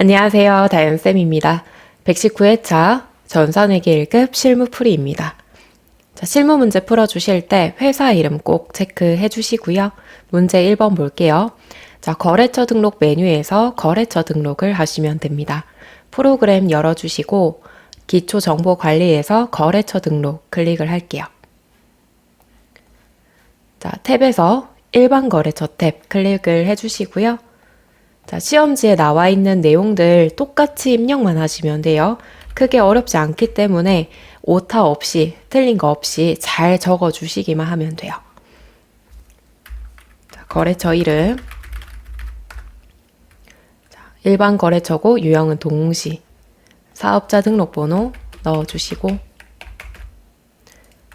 안녕하세요. 다현쌤입니다. 119회차 전산회계 1급 실무풀이입니다. 자, 실무 문제 풀어주실 때 회사 이름 꼭 체크해 주시고요. 문제 1번 볼게요. 자, 거래처 등록 메뉴에서 거래처 등록을 하시면 됩니다. 프로그램 열어주시고 기초정보관리에서 거래처 등록 클릭을 할게요. 자, 탭에서 일반 거래처 탭 클릭을 해주시고요. 자, 시험지에 나와 있는 내용들 똑같이 입력만 하시면 돼요. 크게 어렵지 않기 때문에 오타 없이 틀린 거 없이 잘 적어 주시기만 하면 돼요. 자, 거래처 이름. 자, 일반 거래처고 유형은 동시. 사업자 등록번호 넣어주시고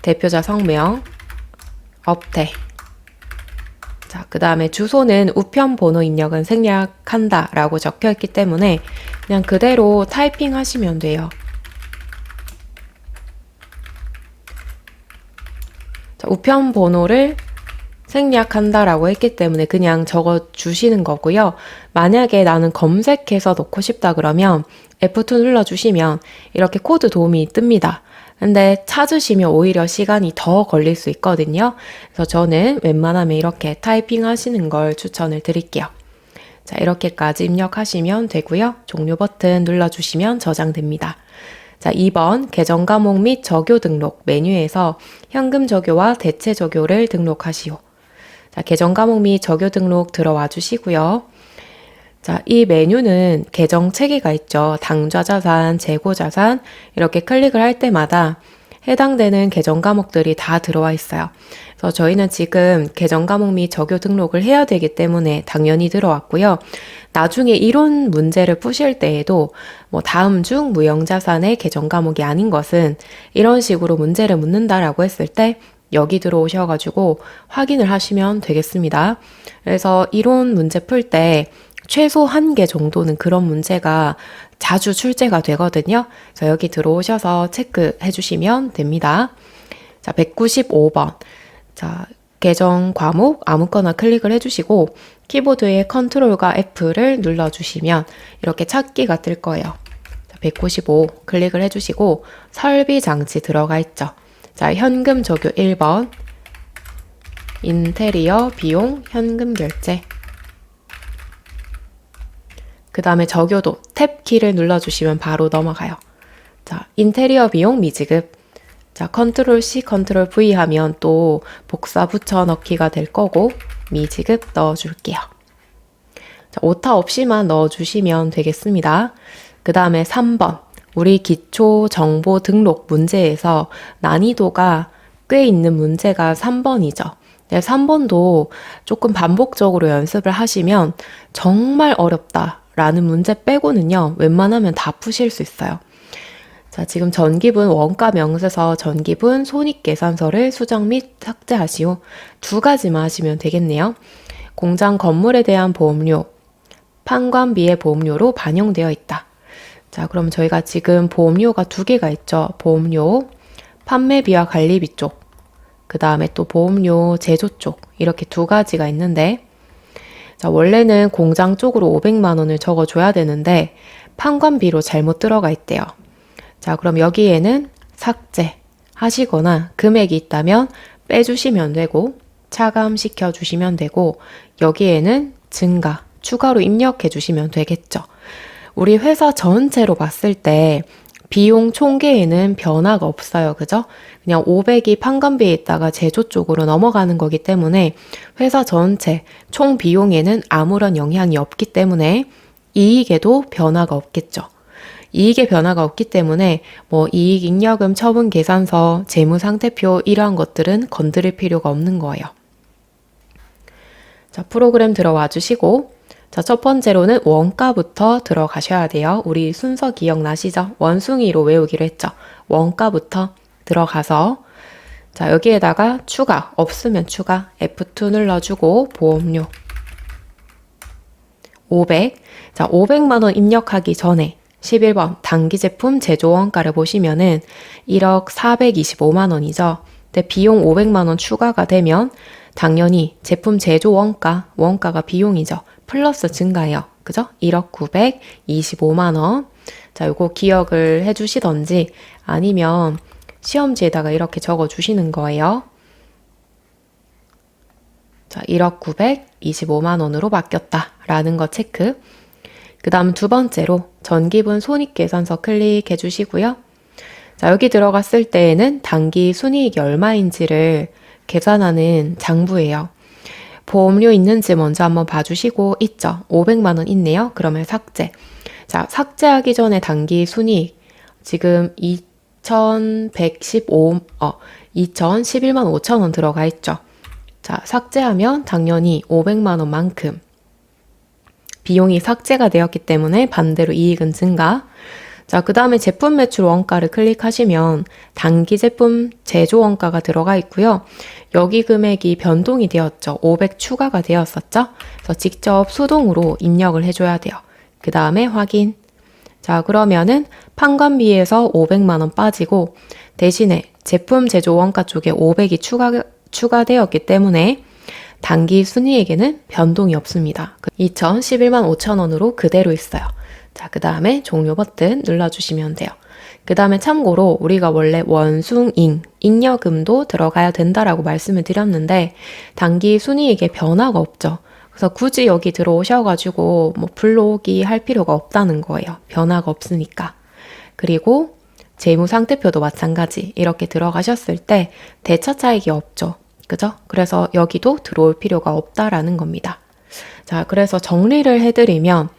대표자 성명, 업태. 자, 그 다음에 주소는 우편 번호 입력은 생략한다 라고 적혀 있기 때문에 그냥 그대로 타이핑 하시면 돼요. 자, 우편 번호를 생략한다 라고 했기 때문에 그냥 적어 주시는 거고요. 만약에 나는 검색해서 넣고 싶다 그러면 F2 눌러주시면 이렇게 코드 도움이 뜹니다. 근데 찾으시면 오히려 시간이 더 걸릴 수 있거든요. 그래서 저는 웬만하면 이렇게 타이핑 하시는 걸 추천을 드릴게요. 자, 이렇게까지 입력하시면 되고요. 종료 버튼 눌러주시면 저장됩니다. 자, 2번 계정 과목 및 적요 등록 메뉴에서 현금 적요와 대체 적요를 등록하시오. 자, 계정 과목 및 적요 등록 들어와 주시고요. 자, 이 메뉴는 계정 체계가 있죠. 당좌 자산, 재고 자산 이렇게 클릭을 할 때마다 해당되는 계정 과목들이 다 들어와 있어요. 그래서 저희는 지금 계정 과목 및 적요 등록을 해야 되기 때문에 당연히 들어왔고요. 나중에 이론 문제를 푸실 때에도 뭐 다음 중 무형자산의 계정 과목이 아닌 것은 이런 식으로 문제를 묻는다라고 했을 때 여기 들어오셔가지고 확인을 하시면 되겠습니다. 그래서 이론 문제 풀 때 최소 1개 정도는 그런 문제가 자주 출제가 되거든요. 그래서 여기 들어오셔서 체크해 주시면 됩니다. 자, 195번. 자, 계정 과목 아무거나 클릭을 해주시고 키보드에 컨트롤과 F를 눌러주시면 이렇게 찾기가 뜰 거예요. 자, 195 클릭을 해주시고 설비 장치 들어가 있죠. 자, 현금 적요 1번. 인테리어 비용 현금 결제. 그 다음에 적요도 탭 키를 눌러주시면 바로 넘어가요. 자, 인테리어 비용 미지급. 자, 컨트롤 C, 컨트롤 V 하면 또 복사 붙여 넣기가 될 거고 미지급 넣어줄게요. 자, 오타 없이만 넣어주시면 되겠습니다. 그 다음에 3번. 우리 기초 정보 등록 문제에서 난이도가 꽤 있는 문제가 3번이죠. 3번도 조금 반복적으로 연습을 하시면 정말 어렵다. 라는 문제 빼고는요, 웬만하면 다 푸실 수 있어요. 자, 지금 전기분 원가 명세서 전기분 손익계산서를 수정 및 삭제하시오. 2가지만 하시면 되겠네요. 공장 건물에 대한 보험료, 판관비의 보험료로 반영되어 있다. 자, 그럼 저희가 지금 보험료가 2개가 있죠. 보험료, 판매비와 관리비 쪽, 그 다음에 또 보험료 제조 쪽, 이렇게 2가지가 있는데 자, 원래는 공장 쪽으로 500만 원을 적어줘야 되는데 판관비로 잘못 들어가 있대요. 자, 그럼 여기에는 삭제 하시거나 금액이 있다면 빼주시면 되고 차감시켜 주시면 되고 여기에는 증가, 추가로 입력해 주시면 되겠죠. 우리 회사 전체로 봤을 때 비용 총계에는 변화가 없어요. 그죠? 그냥 500이 판관비에 있다가 제조 쪽으로 넘어가는 거기 때문에 회사 전체 총 비용에는 아무런 영향이 없기 때문에 이익에도 변화가 없겠죠. 이익에 변화가 없기 때문에 뭐 이익 잉여금 처분 계산서, 재무상태표 이러한 것들은 건드릴 필요가 없는 거예요. 자, 프로그램 들어와 주시고 자, 첫 번째로는 원가부터 들어가셔야 돼요. 우리 순서 기억나시죠? 원숭이로 외우기로 했죠. 원가부터 들어가서 자, 여기에다가 추가, 없으면 추가 F2 눌러주고 보험료 500. 자, 500만 원 입력하기 전에 11번 단기 제품 제조 원가를 보시면은 1억 425만 원이죠. 근데 비용 500만 원 추가가 되면 당연히 제품 제조 원가가 비용이죠. 플러스 증가예요. 그죠? 1억 925만 원. 자, 요거 기억을 해주시던지 아니면 시험지에다가 이렇게 적어 주시는 거예요. 자, 1억 925만 원으로 바뀌었다라는 거 체크. 그 다음 두 번째로 전기분 손익계산서 클릭해 주시고요. 자, 여기 들어갔을 때에는 당기 순이익이 얼마인지를 계산하는 장부예요. 보험료 있는지 먼저 한번 봐주시고, 있죠? 500만 원 있네요. 그러면 삭제. 자, 삭제하기 전에 당기 순이익 지금 2,1115만 5천 원 들어가 있죠. 자, 삭제하면 당연히 500만 원만큼 비용이 삭제가 되었기 때문에 반대로 이익은 증가. 자, 그 다음에 제품 매출 원가를 클릭하시면 단기 제품 제조 원가가 들어가 있고요. 여기 금액이 변동이 되었죠. 500 추가가 되었었죠. 그래서 직접 수동으로 입력을 해줘야 돼요. 그 다음에 확인. 자, 그러면은 판관비에서 500만 원 빠지고 대신에 제품 제조 원가 쪽에 500이 추가되었기 때문에 단기 순이익에는 변동이 없습니다. 2,011만 5천 원으로 그대로 있어요. 자, 그 다음에 종료 버튼 눌러주시면 돼요. 그 다음에 참고로 우리가 원래 원숭잉, 잉여금도 들어가야 된다라고 말씀을 드렸는데 단기 순이익에 변화가 없죠. 그래서 굳이 여기 들어오셔가지고 뭐 불러오기 할 필요가 없다는 거예요. 변화가 없으니까. 그리고 재무상태표도 마찬가지. 이렇게 들어가셨을 때 대차 차익이 없죠. 그죠? 그래서 여기도 들어올 필요가 없다라는 겁니다. 자, 그래서 정리를 해드리면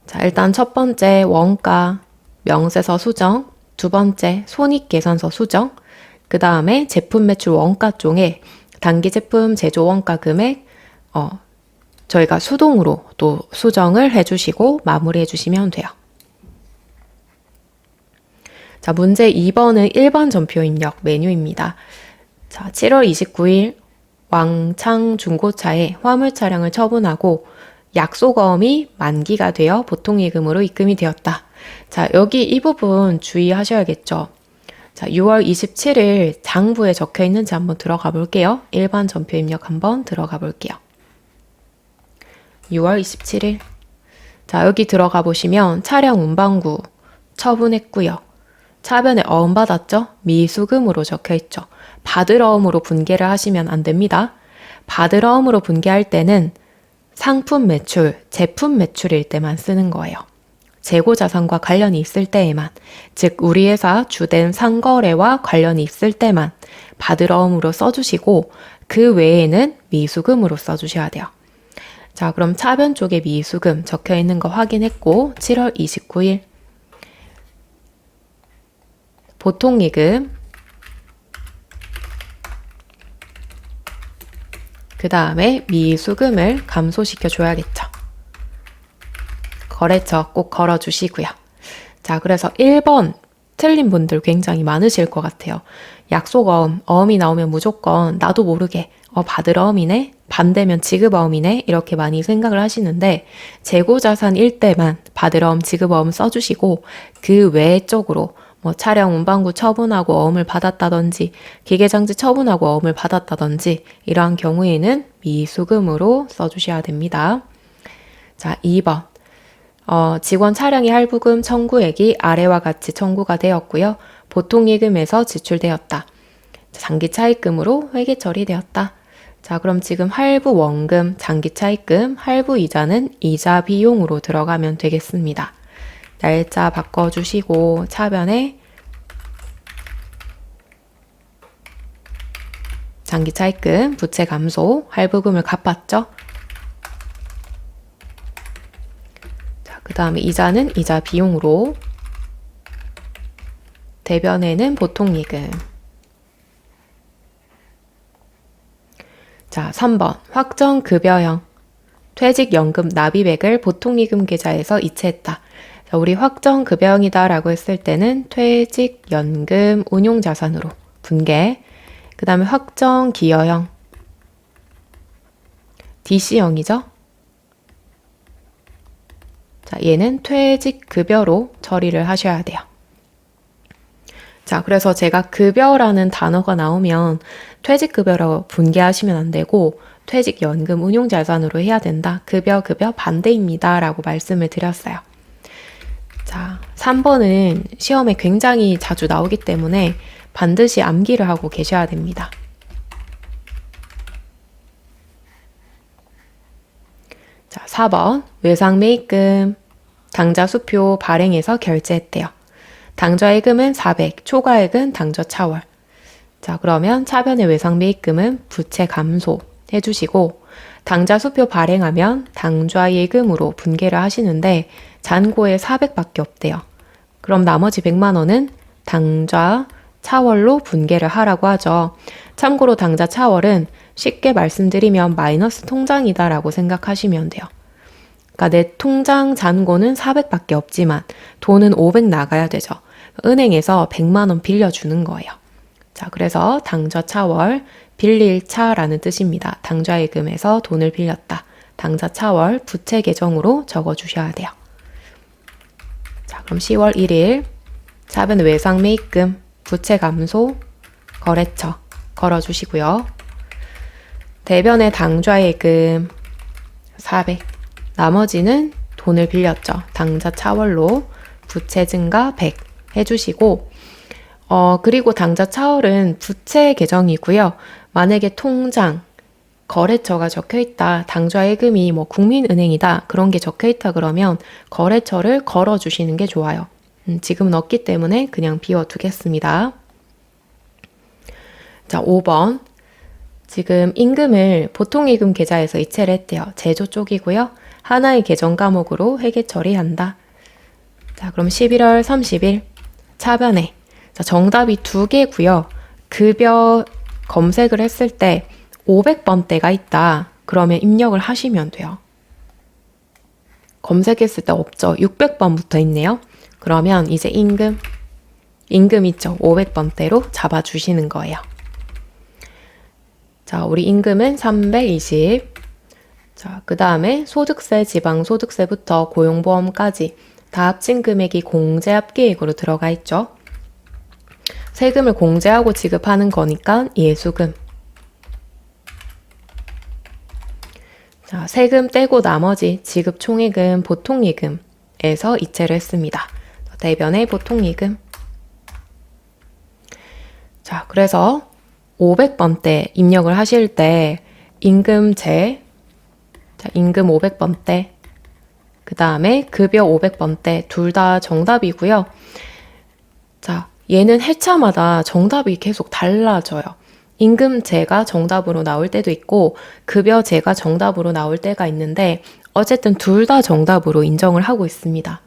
자, 일단 첫 번째 원가 명세서 수정, 두 번째 손익계산서 수정, 그 다음에 제품 매출 원가 쪽에 단기 제품 제조 원가 금액 저희가 수동으로 또 수정을 해주시고 마무리해 주시면 돼요. 자, 문제 2번은 1번 전표 입력 메뉴입니다. 자, 7월 29일 왕창 중고차에 화물 차량을 처분하고 약속어음이 만기가 되어 보통예금으로 입금이 되었다. 자, 여기 이 부분 주의하셔야겠죠. 자, 6월 27일 장부에 적혀 있는지 한번 들어가 볼게요. 일반 전표 입력 한번 들어가 볼게요. 6월 27일. 자, 여기 들어가 보시면 차량 운반구 처분했고요. 차변에 어음 받았죠? 미수금으로 적혀 있죠. 받을 어음으로 분개를 하시면 안 됩니다. 받을 어음으로 분개할 때는 상품 매출, 제품 매출일 때만 쓰는 거예요. 재고 자산과 관련이 있을 때에만, 즉 우리 회사 주된 상거래와 관련이 있을 때만 받을 어음으로 써주시고 그 외에는 미수금으로 써주셔야 돼요. 자, 그럼 차변 쪽에 미수금 적혀 있는 거 확인했고 7월 29일 보통예금 그 다음에 미수금을 감소시켜 줘야겠죠. 거래처 꼭 걸어주시고요. 자, 그래서 1번 틀린 분들 굉장히 많으실 것 같아요. 약속어음, 어음이 나오면 무조건 나도 모르게 받을 어음이네, 반대면 지급 어음이네 이렇게 많이 생각을 하시는데 재고자산일 때만 받을 어음, 지급 어음 써주시고 그 외 쪽으로 뭐 차량 운반구 처분하고 어음을 받았다든지 기계장치 처분하고 어음을 받았다든지 이러한 경우에는 미수금으로 써주셔야 됩니다. 자, 2번 직원 차량의 할부금 청구액이 아래와 같이 청구가 되었고요. 보통예금에서 지출되었다. 장기차입금으로 회계 처리되었다. 자, 그럼 지금 할부 원금, 장기차입금, 할부 이자는 이자 비용으로 들어가면 되겠습니다. 날짜 바꿔주시고 차변에 장기차입금, 부채 감소, 할부금을 갚았죠. 자, 그 다음에 이자는 이자 비용으로, 대변에는 보통예금. 자, 3번 확정급여형 퇴직연금 납입액을 보통예금 계좌에서 이체했다. 자, 우리 확정급여형이다라고 했을 때는 퇴직연금 운용자산으로 분개. 그 다음에 확정기여형 DC형이죠. 자, 얘는 퇴직급여로 처리를 하셔야 돼요. 자, 그래서 제가 급여라는 단어가 나오면 퇴직급여로 분개하시면 안 되고 퇴직연금 운용자산으로 해야 된다. 급여 반대입니다. 라고 말씀을 드렸어요. 자, 3번은 시험에 굉장히 자주 나오기 때문에 반드시 암기를 하고 계셔야 됩니다. 자, 4번 외상매입금 당좌 수표 발행해서 결제했대요. 당좌예금은 400, 초과액은 당좌 차월. 자, 그러면 차변의 외상매입금은 부채 감소 해주시고 당좌 수표 발행하면 당좌예금으로 분개를 하시는데 잔고에 400밖에 없대요. 그럼 나머지 100만 원은 당좌 차월로 분개를 하라고 하죠. 참고로 당좌 차월은 쉽게 말씀드리면 마이너스 통장이다라고 생각하시면 돼요. 그러니까 내 통장 잔고는 400밖에 없지만 돈은 500 나가야 되죠. 은행에서 100만 원 빌려주는 거예요. 자, 그래서 당좌 차월, 빌릴 차라는 뜻입니다. 당좌예금에서 돈을 빌렸다. 당좌 차월 부채 계정으로 적어주셔야 돼요. 자, 그럼 10월 1일 차변 외상매입금, 부채 감소, 거래처 걸어주시고요. 대변의 당좌예금 400, 나머지는 돈을 빌렸죠. 당좌 차월로 부채 증가 100 해주시고 그리고 당좌 차월은 부채 계정이고요. 만약에 통장, 거래처가 적혀있다. 당좌예금이 뭐 국민은행이다. 그런 게 적혀있다 그러면 거래처를 걸어주시는 게 좋아요. 지금은 없기 때문에 그냥 비워두겠습니다. 자, 5번. 지금 임금을 보통예금 계좌에서 이체를 했대요. 제조 쪽이고요. 하나의 계정 과목으로 회계 처리한다. 자, 그럼 11월 30일 차변에 자, 정답이 2개고요. 급여 검색을 했을 때 500번대가 있다. 그러면 입력을 하시면 돼요. 검색했을 때 없죠. 600번부터 있네요. 그러면 이제 임금 있죠. 500번대로 잡아주시는 거예요. 자, 우리 임금은 320. 자, 그 다음에 소득세, 지방소득세부터 고용보험까지 다 합친 금액이 공제합계획으로 들어가 있죠. 세금을 공제하고 지급하는 거니까 예수금. 자, 세금 떼고 나머지 지급 총액은 보통예금에서 이체를 했습니다. 대변의 보통예금. 자, 그래서 500번대 입력을 하실 때 임금제, 자, 임금 500번대, 그 다음에 급여 500번대 둘 다 정답이고요. 자, 얘는 해차마다 정답이 계속 달라져요. 임금제가 정답으로 나올 때도 있고 급여제가 정답으로 나올 때가 있는데 어쨌든 둘 다 정답으로 인정을 하고 있습니다.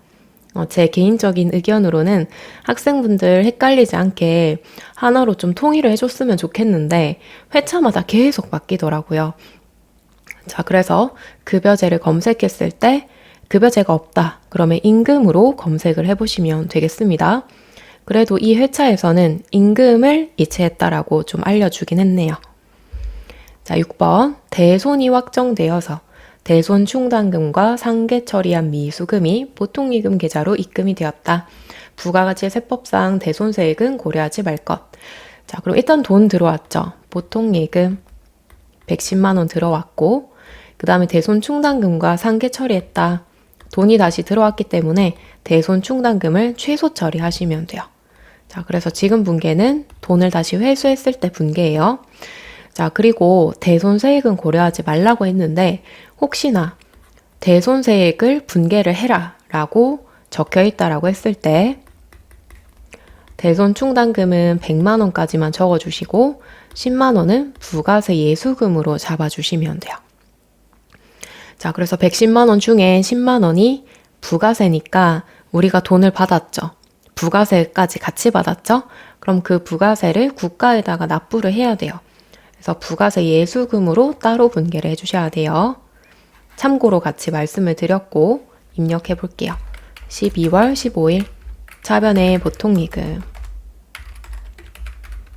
제 개인적인 의견으로는 학생분들 헷갈리지 않게 하나로 좀 통일을 해줬으면 좋겠는데 회차마다 계속 바뀌더라고요. 자, 그래서 급여제를 검색했을 때 급여제가 없다. 그러면 임금으로 검색을 해보시면 되겠습니다. 그래도 이 회차에서는 임금을 이체했다라고 좀 알려주긴 했네요. 자, 6번 대손이 확정되어서 대손 충당금과 상계 처리한 미수금이 보통예금 계좌로 입금이 되었다. 부가가치 세법상 대손세액은 고려하지 말 것. 자, 그럼 일단 돈 들어왔죠. 보통예금 110만 원 들어왔고 그 다음에 대손 충당금과 상계 처리했다. 돈이 다시 들어왔기 때문에 대손 충당금을 최소 처리하시면 돼요. 자, 그래서 지금 분개는 돈을 다시 회수했을 때 분개예요. 자, 그리고 대손세액은 고려하지 말라고 했는데 혹시나 대손세액을 분개를 해라 라고 적혀 있다라고 했을 때 대손 충당금은 100만 원까지만 적어주시고 10만 원은 부가세 예수금으로 잡아주시면 돼요. 자, 그래서 110만 원 중에 10만 원이 부가세니까 우리가 돈을 받았죠. 부가세까지 같이 받았죠? 그럼 그 부가세를 국가에다가 납부를 해야 돼요. 그래서 부가세 예수금으로 따로 분개를 해주셔야 돼요. 참고로 같이 말씀을 드렸고 입력해 볼게요. 12월 15일 차변의 보통예금,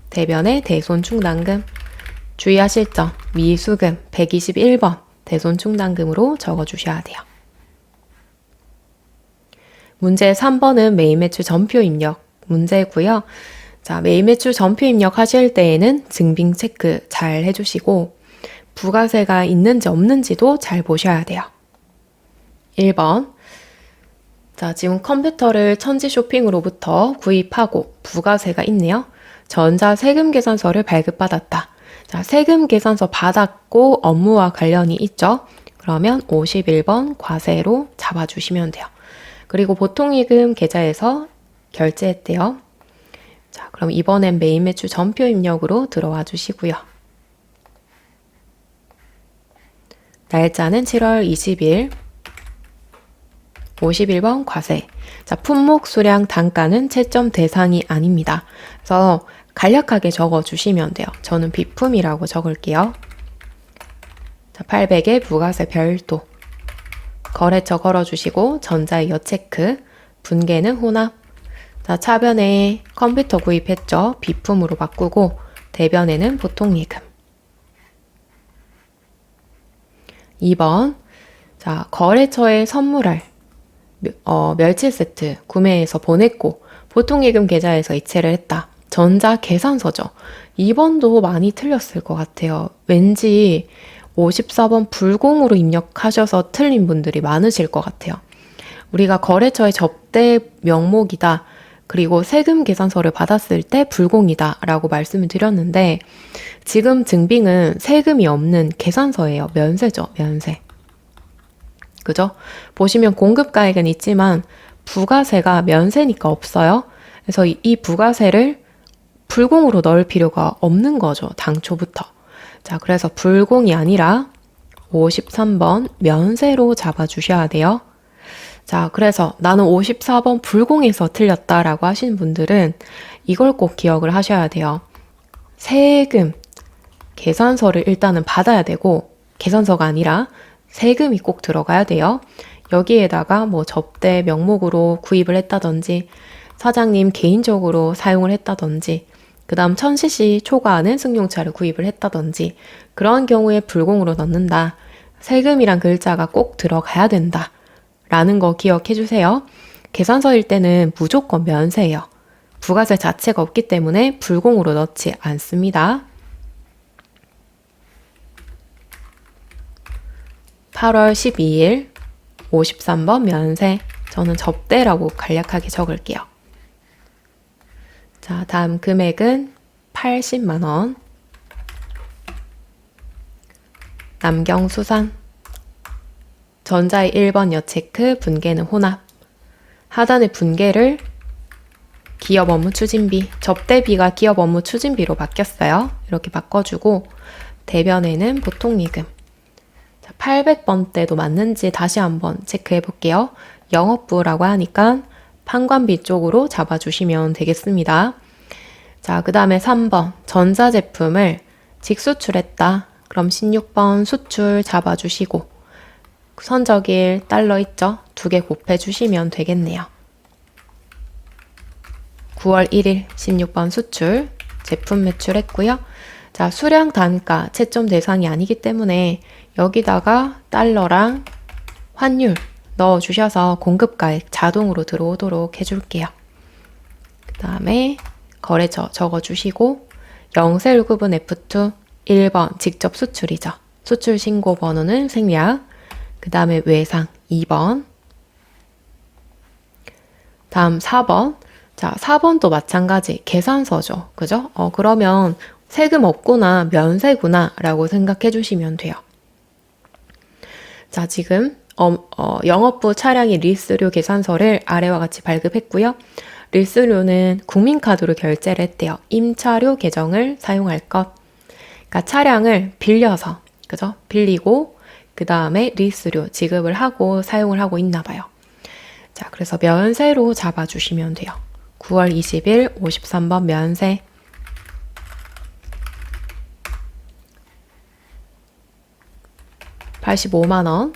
대변의 대손 충당금, 주의하실 점 미수금 121번 대손 충당금으로 적어주셔야 돼요. 문제 3번은 매일 매출 전표 입력 문제고요. 자, 매일 매출 전표 입력하실 때에는 증빙 체크 잘 해주시고 부가세가 있는지 없는지도 잘 보셔야 돼요. 1번. 자, 지금 컴퓨터를 천지 쇼핑으로부터 구입하고 부가세가 있네요. 전자세금 계산서를 발급받았다. 자, 세금 계산서 받았고 업무와 관련이 있죠. 그러면 51번 과세로 잡아주시면 돼요. 그리고 보통이금 계좌에서 결제했대요. 자, 그럼 이번엔 메인 매출 전표 입력으로 들어와 주시고요. 날짜는 7월 20일. 51번 과세. 자, 품목, 수량, 단가는 채점 대상이 아닙니다. 그래서 간략하게 적어주시면 돼요. 저는 비품이라고 적을게요. 자, 800에 부가세 별도. 거래처 걸어주시고 전자이어 체크. 분계는 혼합. 자, 차변에 컴퓨터 구입했죠. 비품으로 바꾸고 대변에는 보통예금. 2번. 자, 거래처에 선물할 멸치 세트 구매해서 보냈고 보통예금 계좌에서 이체를 했다. 전자 계산서죠. 2번도 많이 틀렸을 것 같아요. 왠지 54번 불공으로 입력하셔서 틀린 분들이 많으실 것 같아요. 우리가 거래처의 접대 명목이다. 그리고 세금 계산서를 받았을 때 불공이다 라고 말씀을 드렸는데 지금 증빙은 세금이 없는 계산서예요. 면세죠. 면세. 그죠? 보시면 공급가액은 있지만 부가세가 면세니까 없어요. 그래서 이 부가세를 불공으로 넣을 필요가 없는 거죠. 당초부터. 자, 그래서 불공이 아니라 53번 면세로 잡아주셔야 돼요. 자, 그래서 나는 54번 불공에서 틀렸다라고 하시는 분들은 이걸 꼭 기억을 하셔야 돼요. 세금, 계산서를 일단은 받아야 되고 계산서가 아니라 세금이 꼭 들어가야 돼요. 여기에다가 뭐 접대 명목으로 구입을 했다든지 사장님 개인적으로 사용을 했다든지 그 다음 1000cc 초과하는 승용차를 구입을 했다든지 그런 경우에 불공으로 넣는다. 세금이란 글자가 꼭 들어가야 된다. 라는 거 기억해 주세요. 계산서일 때는 무조건 면세예요. 부가세 자체가 없기 때문에 불공으로 넣지 않습니다. 8월 12일 53번 면세. 저는 접대라고 간략하게 적을게요. 자, 다음 금액은 80만 원. 남경수산. 전자의 1번 여체크, 분계는 혼합. 하단의 분계를 기업 업무 추진비, 접대비가 기업 업무 추진비로 바뀌었어요. 이렇게 바꿔주고 대변에는 보통예금. 800번대도 맞는지 다시 한번 체크해 볼게요. 영업부라고 하니까 판관비 쪽으로 잡아주시면 되겠습니다. 자, 그 다음에 3번 전자제품을 직수출했다. 그럼 16번 수출 잡아주시고 선적일 달러 있죠? 2개 곱해주시면 되겠네요. 9월 1일 16번 수출 제품 매출했고요. 자, 수량 단가 채점 대상이 아니기 때문에 여기다가 달러랑 환율 넣어주셔서 공급가액 자동으로 들어오도록 해줄게요. 그 다음에 거래처 적어주시고 영세 1구분 F2 1번 직접 수출이죠. 수출 신고 번호는 생략. 그 다음에 외상 2번. 다음 4번. 자, 4번도 마찬가지 계산서죠. 그죠? 그러면 세금 없구나, 면세구나 라고 생각해 주시면 돼요. 자, 지금 영업부 차량의 리스료 계산서를 아래와 같이 발급했고요. 리스료는 국민카드로 결제를 했대요. 임차료 계정을 사용할 것. 그러니까 차량을 빌려서, 그죠? 빌리고 그 다음에 리스료 지급을 하고 사용을 하고 있나 봐요. 자, 그래서 면세로 잡아주시면 돼요. 9월 20일 53번 면세. $85만.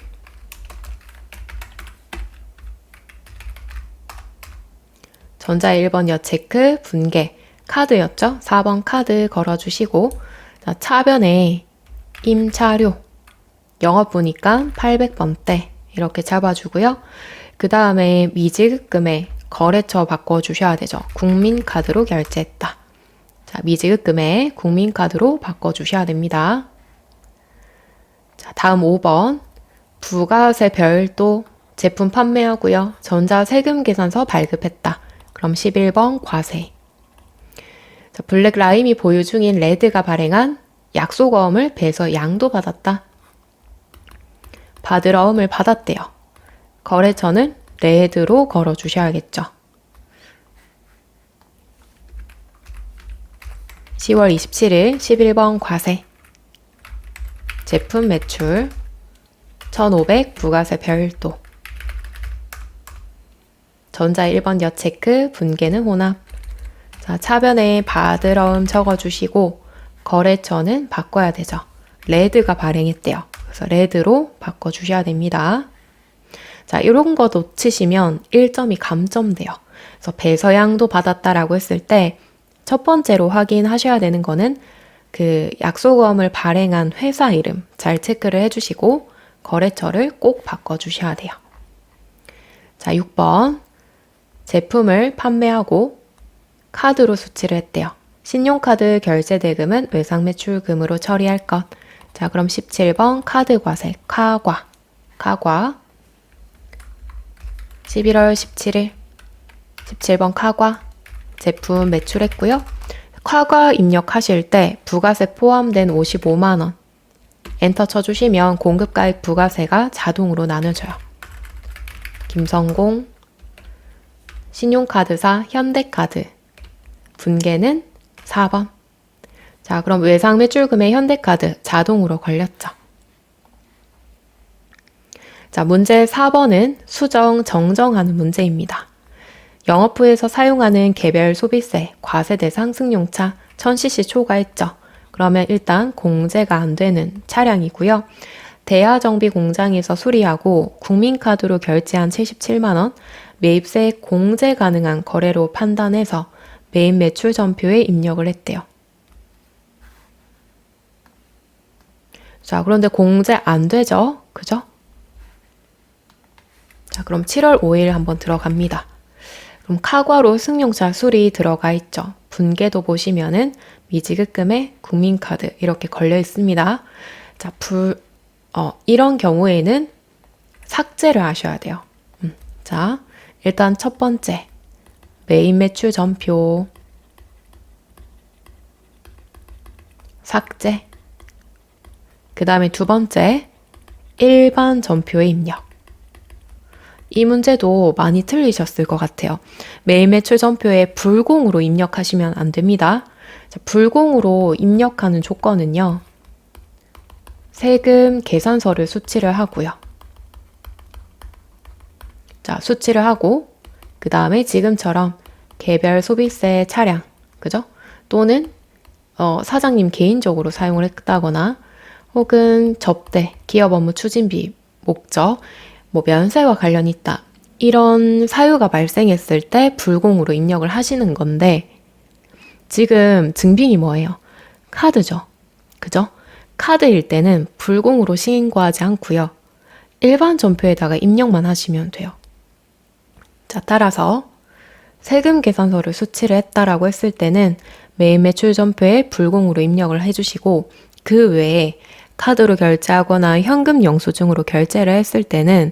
전자 1번 여체크 분계 카드였죠? 4번 카드 걸어주시고 자, 차변에 임차료 영업부니까 800번대 이렇게 잡아주고요. 그 다음에 미지급금에 거래처 바꿔주셔야 되죠. 국민카드로 결제했다. 자, 미지급금에 국민카드로 바꿔주셔야 됩니다. 자, 다음 5번. 부가세 별도 제품 판매하고요. 전자세금 계산서 발급했다. 그럼 11번 과세. 자, 블랙라임이 보유 중인 레드가 발행한 약속어음을 배서 양도받았다. 받을 어음을 받았대요. 거래처는 레드로 걸어주셔야겠죠. 10월 27일 11번 과세. 제품 매출 1500 부가세 별도. 전자 1번 여체크, 분계는 혼합. 자, 차변에 받을 어음 적어주시고 거래처는 바꿔야 되죠. 레드가 발행했대요. 그래서 레드로 바꿔주셔야 됩니다. 자, 이런 거 놓치시면 1점이 감점돼요. 그래서 배서양도 받았다라고 했을 때 첫 번째로 확인하셔야 되는 거는 그 약속어음을 발행한 회사 이름 잘 체크를 해주시고 거래처를 꼭 바꿔주셔야 돼요. 자, 6번. 제품을 판매하고 카드로 수취를 했대요. 신용카드 결제 대금은 외상매출금으로 처리할 것. 자, 그럼 17번 카드 과세, 카과. 11월 17일 17번 카과 제품 매출했고요. 카과 입력하실 때 부가세 포함된 55만 원 엔터 쳐주시면 공급가액 부가세가 자동으로 나눠져요. 김성공 신용카드사 현대카드 분계는 4번. 자, 그럼 외상매출금의 현대카드 자동으로 걸렸죠. 자, 문제 4번은 수정, 정정하는 문제입니다. 영업부에서 사용하는 개별 소비세, 과세대 상승용차 1000cc 초과했죠. 그러면 일단 공제가 안 되는 차량이고요. 대하정비 공장에서 수리하고 국민카드로 결제한 77만 원, 매입세 공제 가능한 거래로 판단해서 매입 매출 전표에 입력을 했대요. 자, 그런데 공제 안 되죠? 그죠? 자, 그럼 7월 5일 한번 들어갑니다. 그럼 카과로 승용차 수리 들어가 있죠. 분계도 보시면은 미지급금에 국민카드 이렇게 걸려 있습니다. 자, 이런 경우에는 삭제를 하셔야 돼요. 자, 일단 첫 번째 매입 매출 전표 삭제. 그 다음에 두 번째 일반 전표에 입력. 이 문제도 많이 틀리셨을 것 같아요. 매입 매출 전표에 불공으로 입력하시면 안 됩니다. 자, 불공으로 입력하는 조건은요. 세금 계산서를 수취를 하고요. 자, 수취를 하고 그 다음에 지금처럼 개별 소비세 차량, 그죠? 또는 사장님 개인적으로 사용을 했다거나 혹은 접대, 기업 업무 추진비, 목적, 면세와 관련이 있다. 이런 사유가 발생했을 때 불공으로 입력을 하시는 건데 지금 증빙이 뭐예요? 카드죠. 그죠? 카드일 때는 불공으로 신고하지 않고요. 일반 전표에다가 입력만 하시면 돼요. 자, 따라서 세금 계산서를 수취를 했다라고 했을 때는 매입 매출 전표에 불공으로 입력을 해주시고 그 외에 카드로 결제하거나 현금 영수증으로 결제를 했을 때는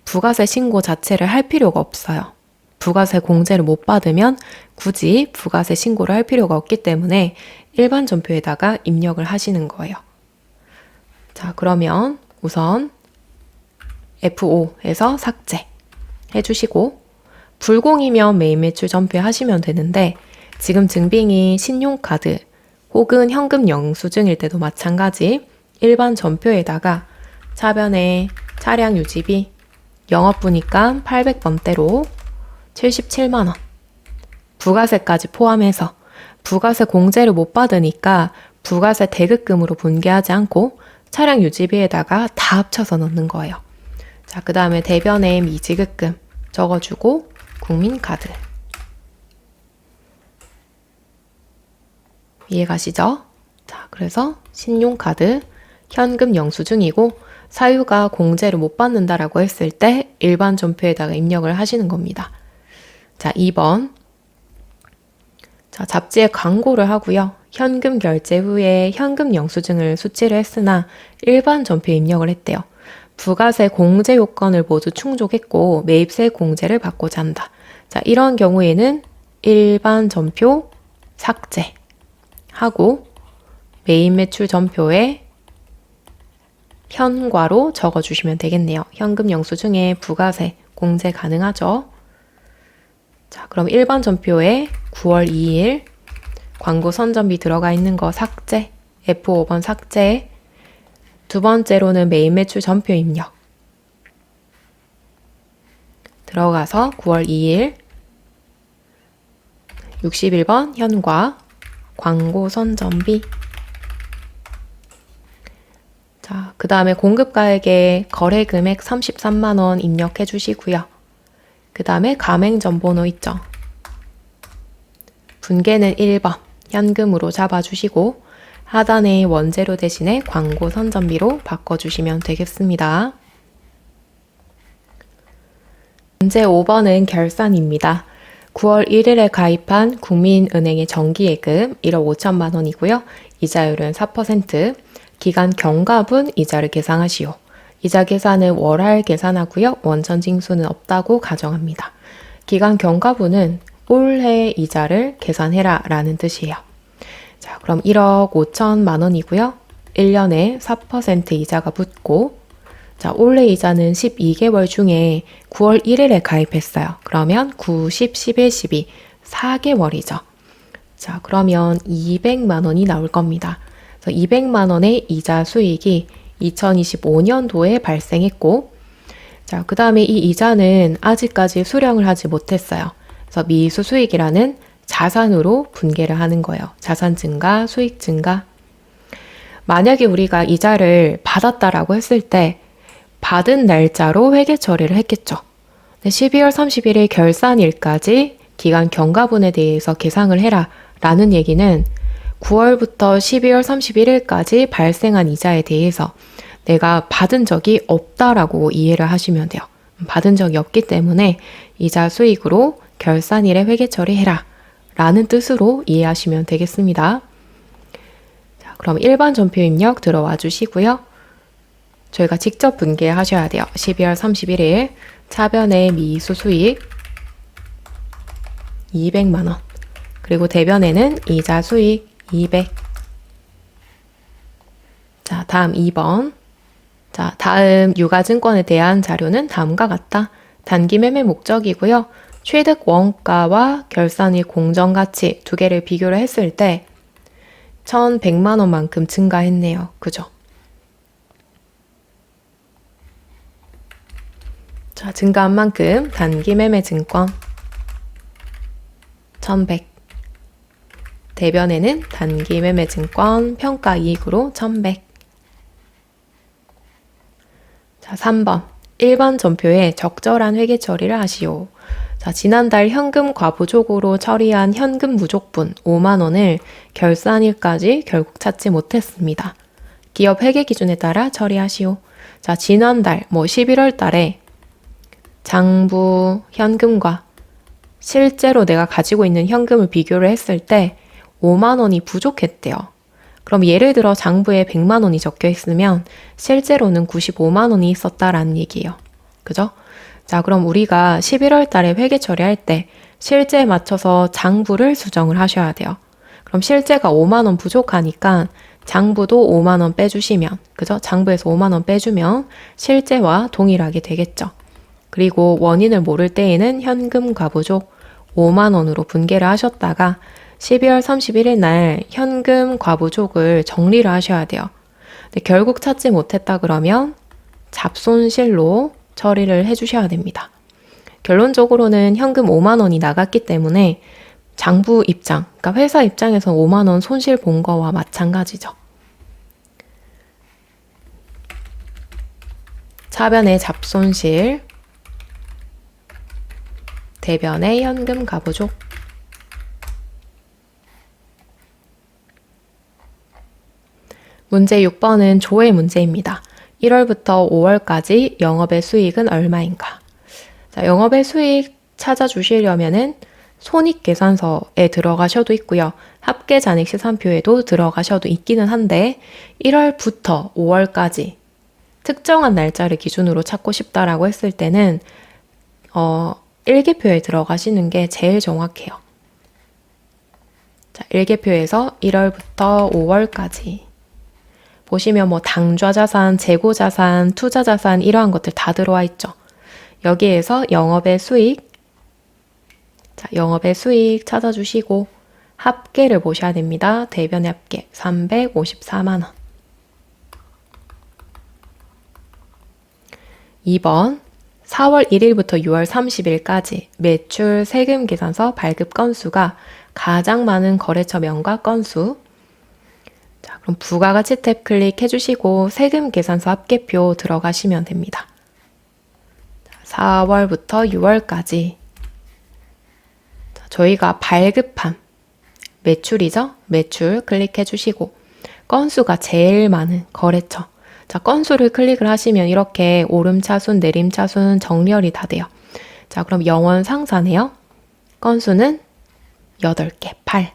부가세 신고 자체를 할 필요가 없어요. 부가세 공제를 못 받으면 굳이 부가세 신고를 할 필요가 없기 때문에 일반 전표에다가 입력을 하시는 거예요. 자, 그러면 우선 F5에서 삭제 해주시고 불공이면 매입 매출 전표 하시면 되는데 지금 증빙이 신용카드 혹은 현금 영수증일 때도 마찬가지 일반 전표에다가 차변에 차량 유지비 영업부니까 800번대로 77만 원 부가세까지 포함해서 부가세 공제를 못 받으니까 부가세 대급금으로 분개하지 않고 차량 유지비에다가 다 합쳐서 넣는 거예요. 자, 그 다음에 대변에 미지급금 적어주고 국민카드 이해가시죠? 자, 그래서 신용카드 현금 영수증이고 사유가 공제를 못 받는다라고 했을 때 일반 전표에다가 입력을 하시는 겁니다. 자, 2번. 자, 잡지에 광고를 하고요. 현금 결제 후에 현금 영수증을 수취를 했으나 일반 전표 입력을 했대요. 부가세 공제 요건을 모두 충족했고 매입세 공제를 받고자 한다. 자, 이런 경우에는 일반 전표 삭제하고 매입 매출 전표에 현과로 적어주시면 되겠네요. 현금 영수증에 부가세 공제 가능하죠. 자, 그럼 일반 전표에 9월 2일 광고 선전비 들어가 있는 거 삭제, F5번 삭제. 두 번째로는 매입 매출 전표 입력. 들어가서 9월 2일 61번 현과 광고 선전비. 자, 그 다음에 공급가액에 거래 금액 33만 원 입력해 주시고요. 그 다음에 가맹점번호 있죠. 분계는 1번 현금으로 잡아주시고 하단에 원재료 대신에 광고 선전비로 바꿔주시면 되겠습니다. 문제 5번은 결산입니다. 9월 1일에 가입한 국민은행의 정기예금 1억 5천만 원이고요. 이자율은 4%, 기간 경과분 이자를 계산하시오. 이자 계산은 월할 계산하고요. 원천 징수는 없다고 가정합니다. 기간 경과분은 올해 이자를 계산해라 라는 뜻이에요. 자, 그럼 1억 5천만 원이고요. 1년에 4% 이자가 붙고, 자, 올해 이자는 12개월 중에 9월 1일에 가입했어요. 그러면 9, 10, 11, 12, 4개월이죠. 자, 그러면 200만 원이 나올 겁니다. 그래서 200만 원의 이자 수익이 2025년도에 발생했고, 자, 그 다음에 이 이자는 아직까지 수령을 하지 못했어요. 그래서 미수 수익이라는 자산으로 분개를 하는 거예요. 자산 증가, 수익 증가. 만약에 우리가 이자를 받았다라고 했을 때 받은 날짜로 회계 처리를 했겠죠. 12월 31일 결산일까지 기간 경과분에 대해서 계상을 해라 라는 얘기는 9월부터 12월 31일까지 발생한 이자에 대해서 내가 받은 적이 없다라고 이해를 하시면 돼요. 받은 적이 없기 때문에 이자 수익으로 결산일에 회계 처리해라 라는 뜻으로 이해하시면 되겠습니다. 자, 그럼 일반 전표 입력 들어와 주시고요. 저희가 직접 분개하셔야 돼요. 12월 31일 차변의 미수 수익 200만 원, 그리고 대변에는 이자 수익 200. 자, 다음 2번. 자, 다음 유가증권에 대한 자료는 다음과 같다. 단기 매매 목적이고요. 취득 원가와 결산일 공정가치 두 개를 비교를 했을 때 1,100만 원만큼 증가했네요. 그죠? 자, 증가한 만큼 단기 매매 증권 1,100. 대변에는 단기 매매 증권 평가 이익으로 1,100. 자, 3번. 일반 전표에 적절한 회계 처리를 하시오. 자, 지난달 현금 과부족으로 처리한 현금 무족분 5만 원을 결산일까지 결국 찾지 못했습니다. 기업 회계 기준에 따라 처리하시오. 자, 지난달 11월 달에 장부 현금과 실제로 내가 가지고 있는 현금을 비교를 했을 때 5만 원이 부족했대요. 그럼 예를 들어 장부에 100만 원이 적혀 있으면 실제로는 95만 원이 있었다라는 얘기예요. 그죠? 자, 그럼 우리가 11월 달에 회계 처리할 때 실제에 맞춰서 장부를 수정을 하셔야 돼요. 그럼 실제가 5만 원 부족하니까 장부도 5만 원 빼주시면, 그죠? 장부에서 5만 원 빼주면 실제와 동일하게 되겠죠. 그리고 원인을 모를 때에는 현금 과부족 5만 원으로 분개를 하셨다가 12월 31일 날 현금 과부족을 정리를 하셔야 돼요. 근데 결국 찾지 못했다 그러면 잡손실로 처리를 해주셔야 됩니다. 결론적으로는 현금 5만 원이 나갔기 때문에 장부 입장, 그러니까 회사 입장에서 5만 원 손실 본 거와 마찬가지죠. 차변의 잡손실, 대변의 현금 과부족. 문제 6번은 조회 문제입니다. 1월부터 5월까지 영업의 수익은 얼마인가? 자, 영업의 수익 찾아주시려면은 손익계산서에 들어가셔도 있고요. 합계잔액시산표에도 들어가셔도 있기는 한데 1월부터 5월까지 특정한 날짜를 기준으로 찾고 싶다라고 했을 때는 일기표에 들어가시는 게 제일 정확해요. 자, 일기표에서 1월부터 5월까지 보시면 뭐 당좌자산, 재고자산, 투자자산 이러한 것들 다 들어와 있죠. 여기에서 영업의 수익, 자, 영업의 수익 찾아주시고 합계를 보셔야 됩니다. 대변의 합계 354만 원. 2번 4월 1일부터 6월 30일까지 매출 세금 계산서 발급 건수가 가장 많은 거래처명과 건수. 자, 그럼 부가가치 탭 클릭해 주시고 세금 계산서 합계표 들어가시면 됩니다. 4월부터 6월까지 저희가 발급한 매출이죠? 매출 클릭해 주시고 건수가 제일 많은 거래처. 자, 건수를 클릭을 하시면 이렇게 오름차순, 내림차순 정렬이 다 돼요. 자, 그럼 영원 상사네요. 건수는 8개, 8.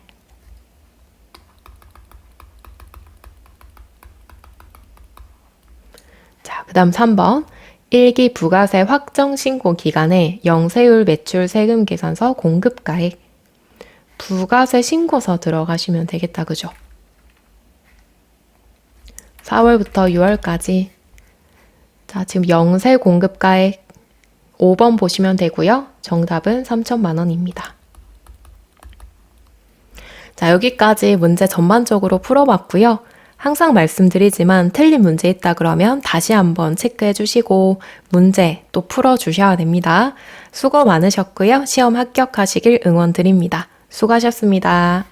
자, 그 다음 3번. 일기 부가세 확정 신고 기간에 영세율 매출 세금 계산서 공급가액. 부가세 신고서 들어가시면 되겠다, 그죠? 4월부터 6월까지. 자, 지금 영세 공급가액 5번 보시면 되고요. 정답은 3천만 원입니다. 자, 여기까지 문제 전반적으로 풀어봤고요. 항상 말씀드리지만 틀린 문제 있다 그러면 다시 한번 체크해 주시고 문제 또 풀어주셔야 됩니다. 수고 많으셨고요. 시험 합격하시길 응원드립니다. 수고하셨습니다.